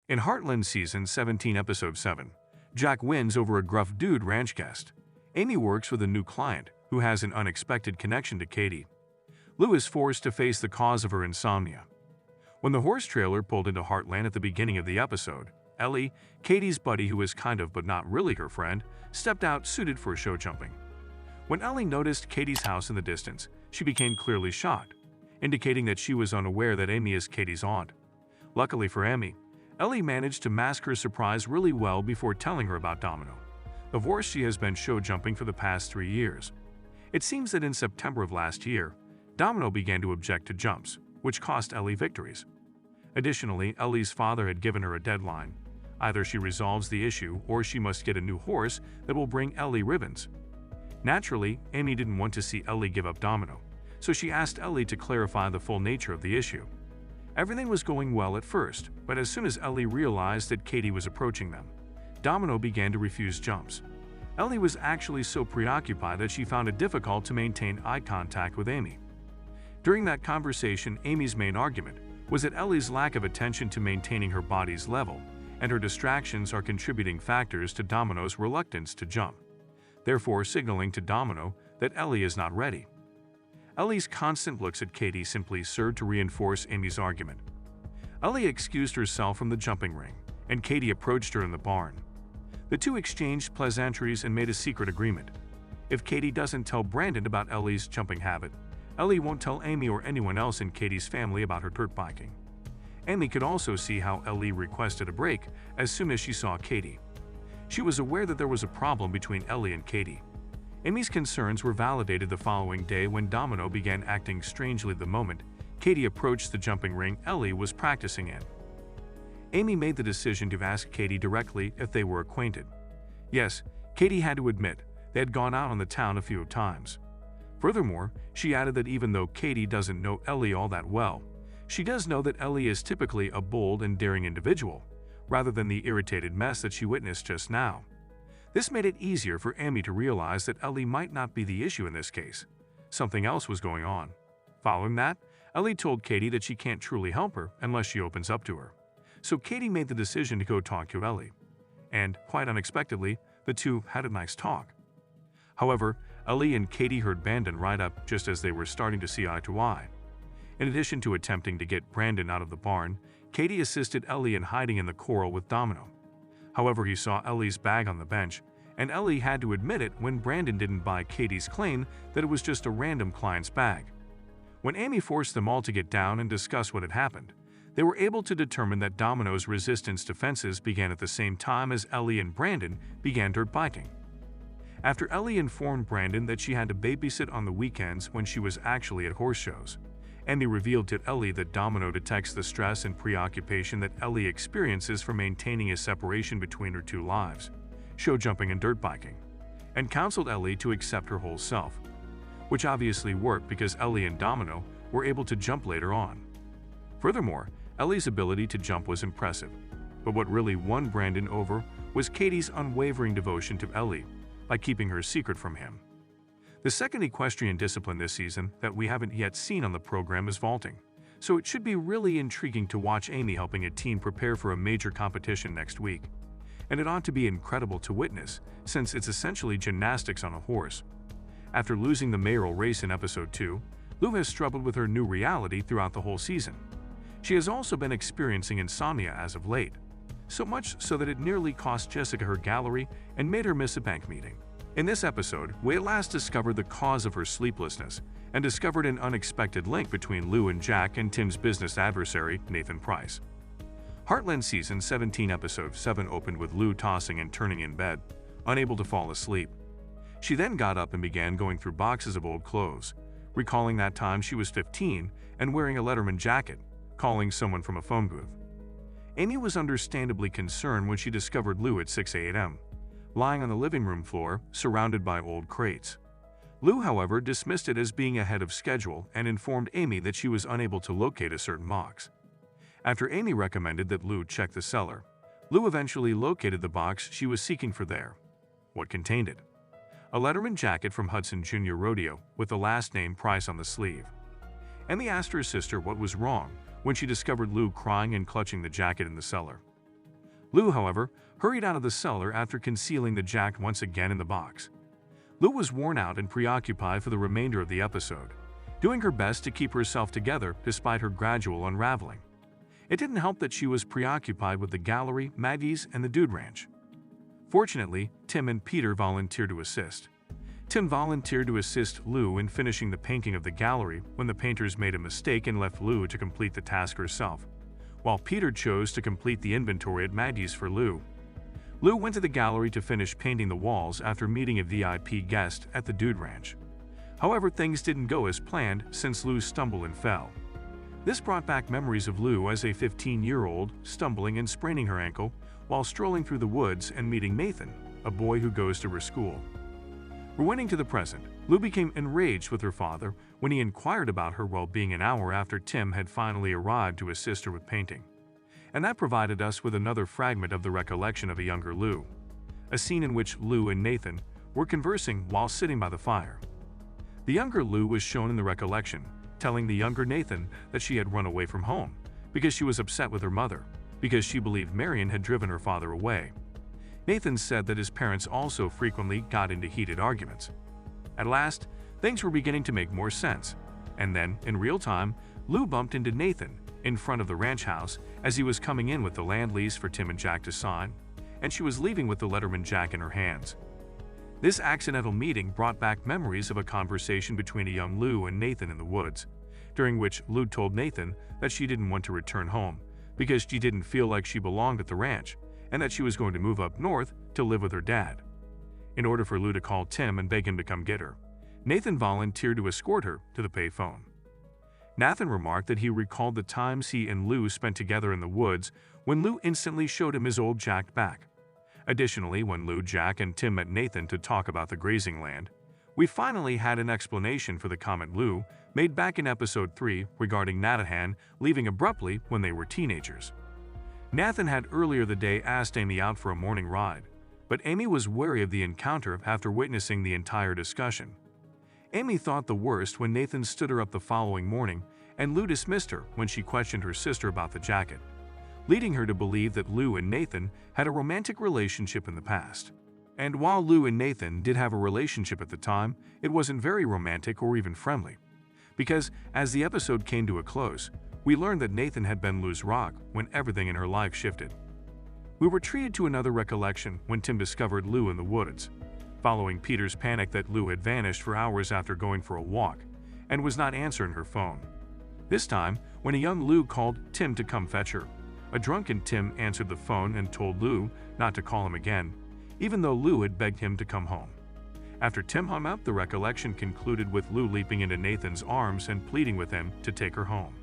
In Heartland Season 17, Episode 7, Jack wins over a gruff dude ranch guest. Amy works with a new client who has an unexpected connection to Katie. Lou is forced to face the cause of her insomnia. When the horse trailer pulled into Heartland at the beginning of the episode, Ellie, Katie's buddy who is kind of but not really her friend, stepped out suited for show jumping. When Ellie noticed Katie's house in the distance, she became clearly shocked, indicating that she was unaware that Amy is Katie's aunt. Luckily for Amy, Ellie managed to mask her surprise really well before telling her about Domino, the horse she has been show jumping for the past 3 years. It seems that in September of last year, Domino began to object to jumps, which cost Ellie victories. Additionally, Ellie's father had given her a deadline. Either she resolves the issue or she must get a new horse that will bring Ellie ribbons. Naturally, Amy didn't want to see Ellie give up Domino, so she asked Ellie to clarify the full nature of the issue. Everything was going well at first, but as soon as Ellie realized that Katie was approaching them, Domino began to refuse jumps. Ellie was actually so preoccupied that she found it difficult to maintain eye contact with Amy. During that conversation, Amy's main argument was that Ellie's lack of attention to maintaining her body's level and her distractions are contributing factors to Domino's reluctance to jump, therefore signaling to Domino that Ellie is not ready. Ellie's constant looks at Katie simply served to reinforce Amy's argument. Ellie excused herself from the jumping ring, and Katie approached her in the barn. The two exchanged pleasantries and made a secret agreement. If Katie doesn't tell Brandon about Ellie's jumping habit, Ellie won't tell Amy or anyone else in Katie's family about her dirt biking. Amy could also see how Ellie requested a break as soon as she saw Katie. She was aware that there was a problem between Ellie and Katie. Amy's concerns were validated the following day when Domino began acting strangely the moment Katie approached the jumping ring Ellie was practicing in. Amy made the decision to ask Katie directly if they were acquainted. Yes, Katie had to admit they had gone out on the town a few times. Furthermore, she added that even though Katie doesn't know Ellie all that well, she does know that Ellie is typically a bold and daring individual, rather than the irritated mess that she witnessed just now. This made it easier for Amy to realize that Ellie might not be the issue in this case. Something else was going on. Following that, Ellie told Katie that she can't truly help her unless she opens up to her. So Katie made the decision to go talk to Ellie. And, quite unexpectedly, the two had a nice talk. However, Ellie and Katie heard Brandon right up just as they were starting to see eye to eye. In addition to attempting to get Brandon out of the barn, Katie assisted Ellie in hiding in the corral with Domino. However, he saw Ellie's bag on the bench, and Ellie had to admit it when Brandon didn't buy Katie's claim that it was just a random client's bag. When Amy forced them all to get down and discuss what had happened, they were able to determine that Domino's resistance to fences began at the same time as Ellie and Brandon began dirt biking. After Ellie informed Brandon that she had to babysit on the weekends when she was actually at horse shows, Amy revealed to Ellie that Domino detects the stress and preoccupation that Ellie experiences from maintaining a separation between her two lives, show jumping and dirt biking, and counseled Ellie to accept her whole self, which obviously worked because Ellie and Domino were able to jump later on. Furthermore, Ellie's ability to jump was impressive, but what really won Brandon over was Katie's unwavering devotion to Ellie by keeping her secret from him. The second equestrian discipline this season that we haven't yet seen on the program is vaulting, so it should be really intriguing to watch Amy helping a team prepare for a major competition next week. And it ought to be incredible to witness, since it's essentially gymnastics on a horse. After losing the mayoral race in Episode 2, Lou has struggled with her new reality throughout the whole season. She has also been experiencing insomnia as of late, so much so that it nearly cost Jessica her gallery and made her miss a bank meeting. In this episode, we at last discovered the cause of her sleeplessness and discovered an unexpected link between Lou and Jack and Tim's business adversary, Nathan Price. Heartland Season 17 Episode 7 opened with Lou tossing and turning in bed, unable to fall asleep. She then got up and began going through boxes of old clothes, recalling that time she was 15 and wearing a Letterman jacket, calling someone from a phone booth. Amy was understandably concerned when she discovered Lou at 6 a.m., lying on the living room floor, surrounded by old crates. Lou, however, dismissed it as being ahead of schedule and informed Amy that she was unable to locate a certain box. After Amy recommended that Lou check the cellar, Lou eventually located the box she was seeking for there. What contained it? A Letterman jacket from Hudson Jr. Rodeo with the last name Price on the sleeve. Amy asked her sister what was wrong when she discovered Lou crying and clutching the jacket in the cellar. Lou, however, hurried out of the cellar after concealing the jack once again in the box. Lou was worn out and preoccupied for the remainder of the episode, doing her best to keep herself together despite her gradual unraveling. It didn't help that she was preoccupied with the gallery, Maggie's, and the Dude Ranch. Fortunately, Tim and Peter volunteered to assist. Tim volunteered to assist Lou in finishing the painting of the gallery when the painters made a mistake and left Lou to complete the task herself, while Peter chose to complete the inventory at Maggie's for Lou. Lou went to the gallery to finish painting the walls after meeting a VIP guest at the Dude Ranch. However, things didn't go as planned since Lou stumbled and fell. This brought back memories of Lou as a 15-year-old stumbling and spraining her ankle while strolling through the woods and meeting Nathan, a boy who goes to her school. Rewinding to the present, Lou became enraged with her father when he inquired about her well-being an hour after Tim had finally arrived to assist her with painting. And that provided us with another fragment of the recollection of a younger Lou, a scene in which Lou and Nathan were conversing while sitting by the fire. The younger Lou was shown in the recollection, telling the younger Nathan that she had run away from home because she was upset with her mother, because she believed Marion had driven her father away. Nathan said that his parents also frequently got into heated arguments. At last, things were beginning to make more sense, and then, in real time, Lou bumped into Nathan in front of the ranch house as he was coming in with the land lease for Tim and Jack to sign, and she was leaving with the Letterman jack in her hands. This accidental meeting brought back memories of a conversation between a young Lou and Nathan in the woods, during which Lou told Nathan that she didn't want to return home because she didn't feel like she belonged at the ranch, and that she was going to move up north to live with her dad. In order for Lou to call Tim and beg him to come get her, Nathan volunteered to escort her to the payphone. Nathan remarked that he recalled the times he and Lou spent together in the woods when Lou instantly showed him his old jacked back. Additionally, when Lou, Jack, and Tim met Nathan to talk about the grazing land, we finally had an explanation for the comment Lou made back in episode 3 regarding Natahan leaving abruptly when they were teenagers. Nathan had earlier the day asked Amy out for a morning ride, but Amy was wary of the encounter after witnessing the entire discussion. Amy thought the worst when Nathan stood her up the following morning, and Lou dismissed her when she questioned her sister about the jacket, leading her to believe that Lou and Nathan had a romantic relationship in the past. And while Lou and Nathan did have a relationship at the time, it wasn't very romantic or even friendly. Because as the episode came to a close, we learned that Nathan had been Lou's rock when everything in her life shifted. We were treated to another recollection when Tim discovered Lou in the woods, following Peter's panic that Lou had vanished for hours after going for a walk and was not answering her phone. This time, when a young Lou called Tim to come fetch her, a drunken Tim answered the phone and told Lou not to call him again, even though Lou had begged him to come home. After Tim hung up, the recollection concluded with Lou leaping into Nathan's arms and pleading with him to take her home.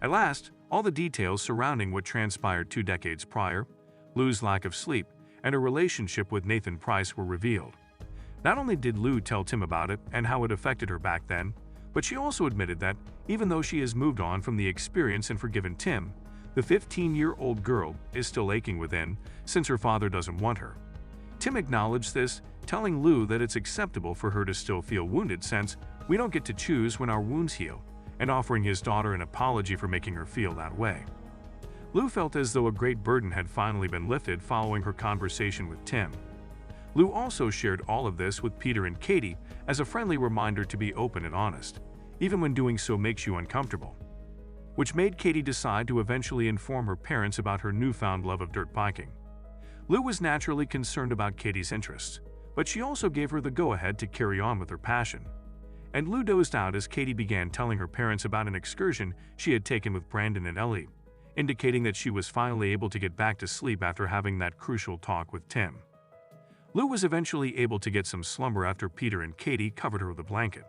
At last, all the details surrounding what transpired 2 decades prior, Lou's lack of sleep, and her relationship with Nathan Price were revealed. Not only did Lou tell Tim about it and how it affected her back then, but she also admitted that, even though she has moved on from the experience and forgiven Tim, the 15-year-old girl is still aching within since her father doesn't want her. Tim acknowledged this, telling Lou that it's acceptable for her to still feel wounded since we don't get to choose when our wounds heal, and offering his daughter an apology for making her feel that way. Lou felt as though a great burden had finally been lifted following her conversation with Tim. Lou also shared all of this with Peter and Katie as a friendly reminder to be open and honest, even when doing so makes you uncomfortable, which made Katie decide to eventually inform her parents about her newfound love of dirt biking. Lou was naturally concerned about Katie's interests, but she also gave her the go-ahead to carry on with her passion. And Lou dozed out as Katie began telling her parents about an excursion she had taken with Brandon and Ellie, indicating that she was finally able to get back to sleep after having that crucial talk with Tim. Lou was eventually able to get some slumber after Peter and Katie covered her with a blanket.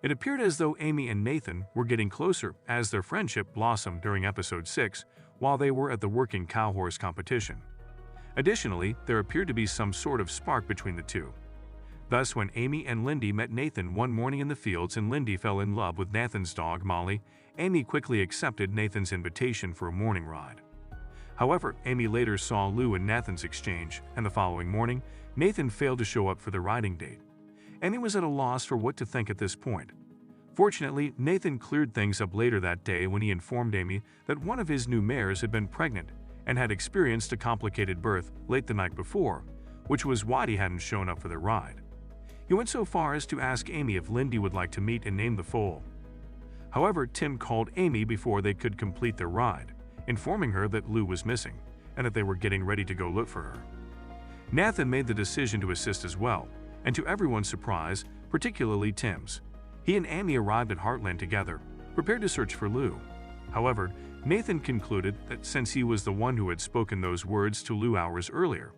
It appeared as though Amy and Nathan were getting closer as their friendship blossomed during episode 6 while they were at the working cow horse competition. Additionally, there appeared to be some sort of spark between the two. Thus, when Amy and Lindy met Nathan one morning in the fields and Lindy fell in love with Nathan's dog, Molly, Amy quickly accepted Nathan's invitation for a morning ride. However, Amy later saw Lou and Nathan's exchange, and the following morning, Nathan failed to show up for the riding date. Amy was at a loss for what to think at this point. Fortunately, Nathan cleared things up later that day when he informed Amy that one of his new mares had been pregnant, and had experienced a complicated birth late the night before, which was why he hadn't shown up for their ride. He went so far as to ask Amy if Lindy would like to meet and name the foal. However, Tim called Amy before they could complete their ride, informing her that Lou was missing and that they were getting ready to go look for her. Nathan made the decision to assist as well, and to everyone's surprise, particularly Tim's, he and Amy arrived at Heartland together, prepared to search for Lou. However, Nathan concluded that since he was the one who had spoken those words to Lou hours earlier,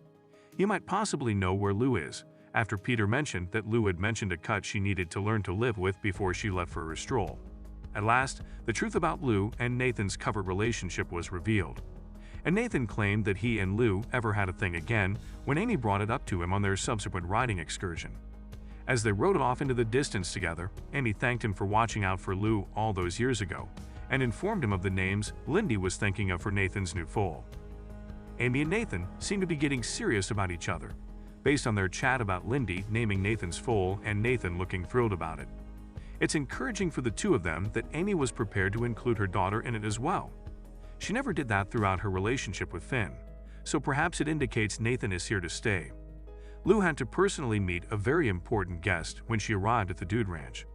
he might possibly know where Lou is, after Peter mentioned that Lou had mentioned a cut she needed to learn to live with before she left for her stroll. At last, the truth about Lou and Nathan's covert relationship was revealed, and Nathan claimed that he and Lou ever had a thing again when Amy brought it up to him on their subsequent riding excursion. As they rode off into the distance together, Amy thanked him for watching out for Lou all those years ago and informed him of the names Lindy was thinking of for Nathan's new foal. Amy and Nathan seemed to be getting serious about each other, based on their chat about Lindy naming Nathan's foal and Nathan looking thrilled about it. It's encouraging for the two of them that Amy was prepared to include her daughter in it as well. She never did that throughout her relationship with Finn, so perhaps it indicates Nathan is here to stay. Lou had to personally meet a very important guest when she arrived at the Dude Ranch,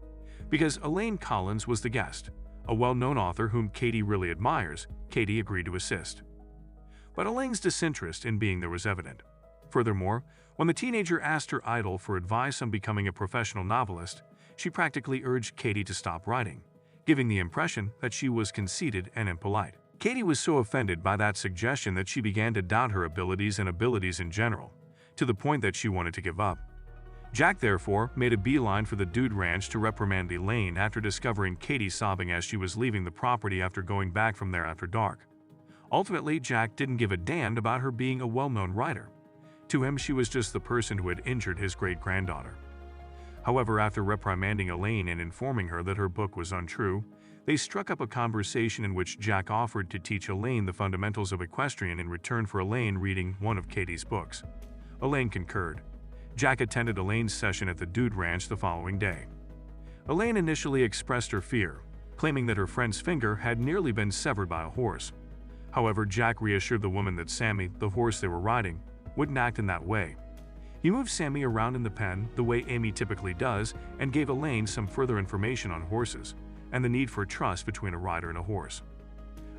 because Elaine Collins was the guest, a well-known author whom Katie really admires. Katie agreed to assist. But Elaine's disinterest in being there was evident. Furthermore, when the teenager asked her idol for advice on becoming a professional novelist, she practically urged Katie to stop writing, giving the impression that she was conceited and impolite. Katie was so offended by that suggestion that she began to doubt her abilities and abilities in general, to the point that she wanted to give up. Jack therefore made a beeline for the Dude Ranch to reprimand Elaine after discovering Katie sobbing as she was leaving the property after going back from there after dark. Ultimately, Jack didn't give a damn about her being a well-known writer. To him, she was just the person who had injured his great-granddaughter. However, after reprimanding Elaine and informing her that her book was untrue, they struck up a conversation in which Jack offered to teach Elaine the fundamentals of equestrian in return for Elaine reading one of Katie's books. Elaine concurred. Jack attended Elaine's session at the Dude Ranch the following day. Elaine initially expressed her fear, claiming that her friend's finger had nearly been severed by a horse. However, Jack reassured the woman that Sammy, the horse they were riding, wouldn't act in that way. He moved Sammy around in the pen the way Amy typically does and gave Elaine some further information on horses and the need for trust between a rider and a horse.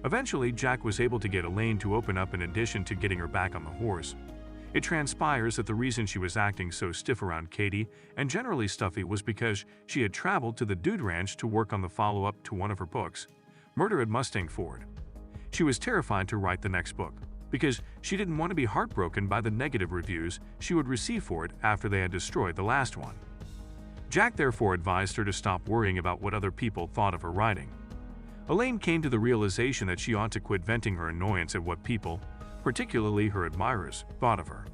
Eventually, Jack was able to get Elaine to open up in addition to getting her back on the horse. It transpires that the reason she was acting so stiff around Katie and generally stuffy was because she had traveled to the Dude Ranch to work on the follow-up to one of her books, Murder at Mustang Ford. She was terrified to write the next book, because she didn't want to be heartbroken by the negative reviews she would receive for it after they had destroyed the last one. Jack therefore advised her to stop worrying about what other people thought of her writing. Elaine came to the realization that she ought to quit venting her annoyance at what people, particularly her admirers, thought of her.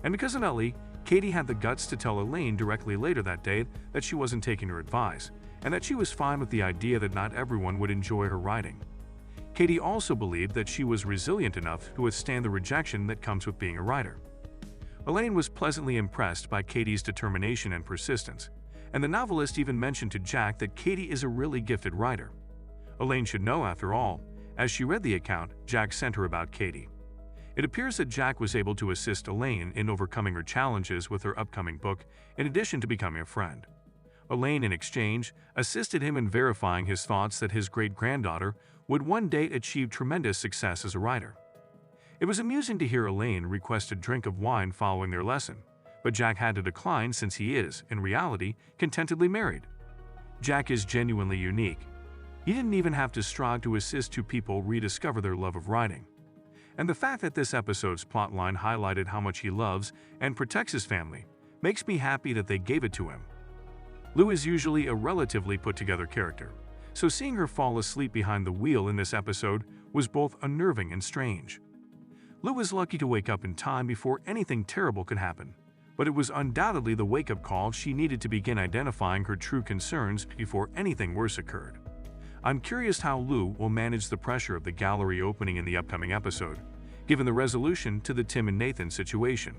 And because of Ellie, Katie had the guts to tell Elaine directly later that day that she wasn't taking her advice, and that she was fine with the idea that not everyone would enjoy her writing. Katie also believed that she was resilient enough to withstand the rejection that comes with being a writer. Elaine was pleasantly impressed by Katie's determination and persistence, and the novelist even mentioned to Jack that Katie is a really gifted writer. Elaine should know, after all, as she read the account Jack sent her about Katie. It appears that Jack was able to assist Elaine in overcoming her challenges with her upcoming book, in addition to becoming a friend. Elaine, in exchange, assisted him in verifying his thoughts that his great-granddaughter would one day achieve tremendous success as a writer. It was amusing to hear Elaine request a drink of wine following their lesson, but Jack had to decline since he is, in reality, contentedly married. Jack is genuinely unique. He didn't even have to strive to assist two people rediscover their love of writing. And the fact that this episode's plotline highlighted how much he loves and protects his family makes me happy that they gave it to him. Lou is usually a relatively put-together character, so seeing her fall asleep behind the wheel in this episode was both unnerving and strange. Lou was lucky to wake up in time before anything terrible could happen, but it was undoubtedly the wake-up call she needed to begin identifying her true concerns before anything worse occurred. I'm curious how Lou will manage the pressure of the gallery opening in the upcoming episode, given the resolution to the Tim and Nathan situation.